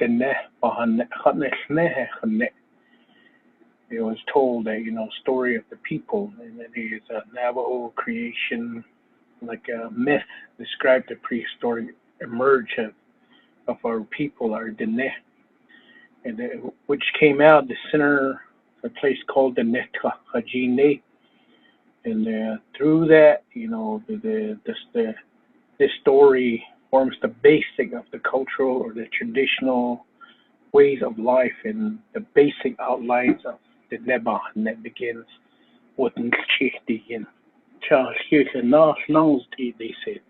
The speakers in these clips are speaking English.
Dine Baha. It was told that, story of the people, and it is a Navajo creation, like a myth, described the prehistoric emergence of our people, our Dine, and which came out the center of a place called the TitledŁ. And through that, this story forms the basic of the cultural or the traditional ways of life and the basic outlines of the Neba, and that begins with Nchihdiyin. They said,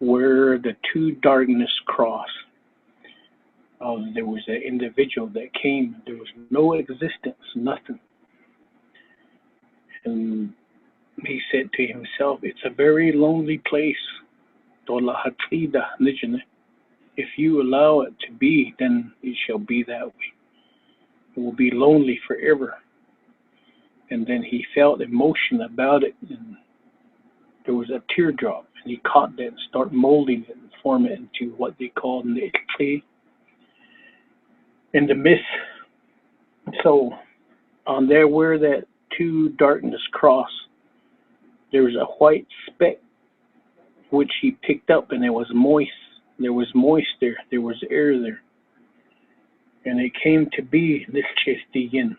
where the two darkness cross. There was an individual that came, there was no existence, nothing. And he said to himself, it's a very lonely place. If you allow it to be, then it shall be that way. It will be lonely forever. And then he felt emotion about it, and there was a teardrop, and he caught that and started molding it and forming it into what they called titledŁ in the myth. So on there where that two darkness cross, there was a white speck which he picked up, and it was moist. There was moist there. There was air there. And it came to be Nchihdiyin.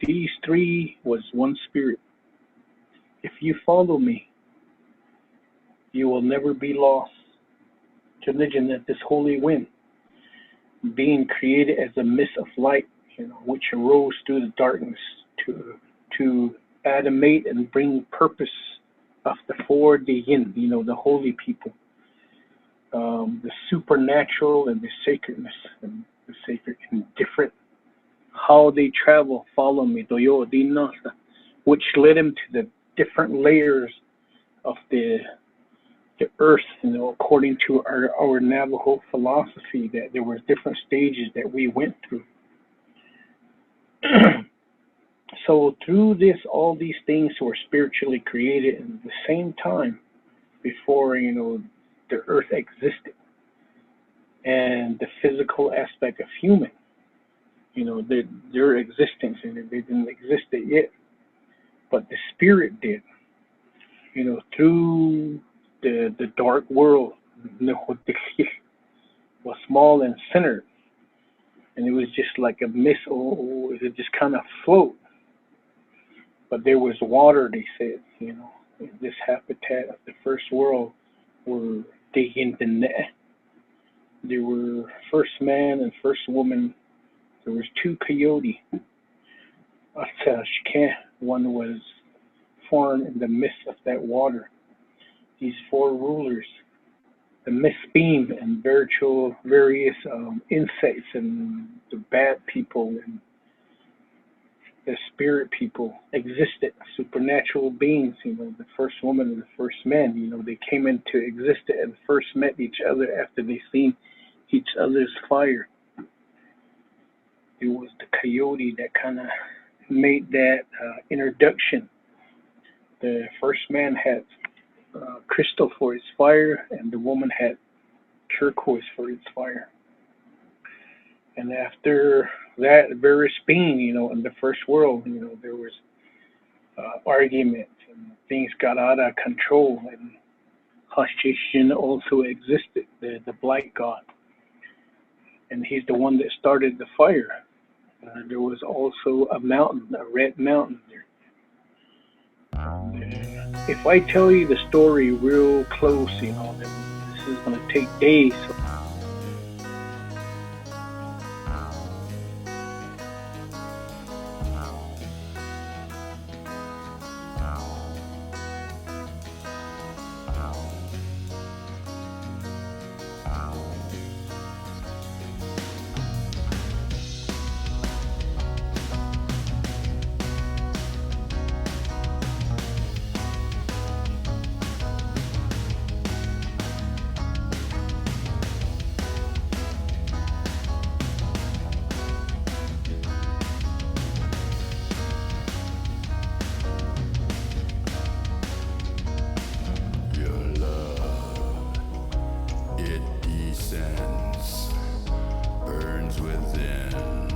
These three was one spirit. If you follow me, you will never be lost. Religion, that this holy wind, being created as a mist of light, which arose through the darkness to animate and bring purpose of the four Diyin, the holy people, the supernatural and the sacredness, and the sacred and different, how they travel, follow me, which led him to the different layers of the earth, according to our Navajo philosophy, that there were different stages that we went through. So through this, all these things were spiritually created at the same time before, the earth existed. And the physical aspect of human, their existence, and they didn't exist yet, but the spirit did, through the dark world was small and centered, and it was just like a mist, or it just kind of float. But there was water, they said, in this habitat of the first world were there were first man and first woman. There was two Coyote. One was formed in the midst of that water. These four rulers, the mist beam and various insects and the bad people and the spirit people existed, supernatural beings, the first woman and the first man, they came into existence and first met each other after they seen each other's fire. It was the Coyote that kind of made that introduction. The first man had crystal for his fire, and the woman had turquoise for its fire. And after that, various being, in the first world, there was arguments and things got out of control, and Hashishin also existed, the black god. And he's the one that started the fire. There was also a mountain, a red mountain there. If I tell you the story real close, then this is going to take days. sense burns within.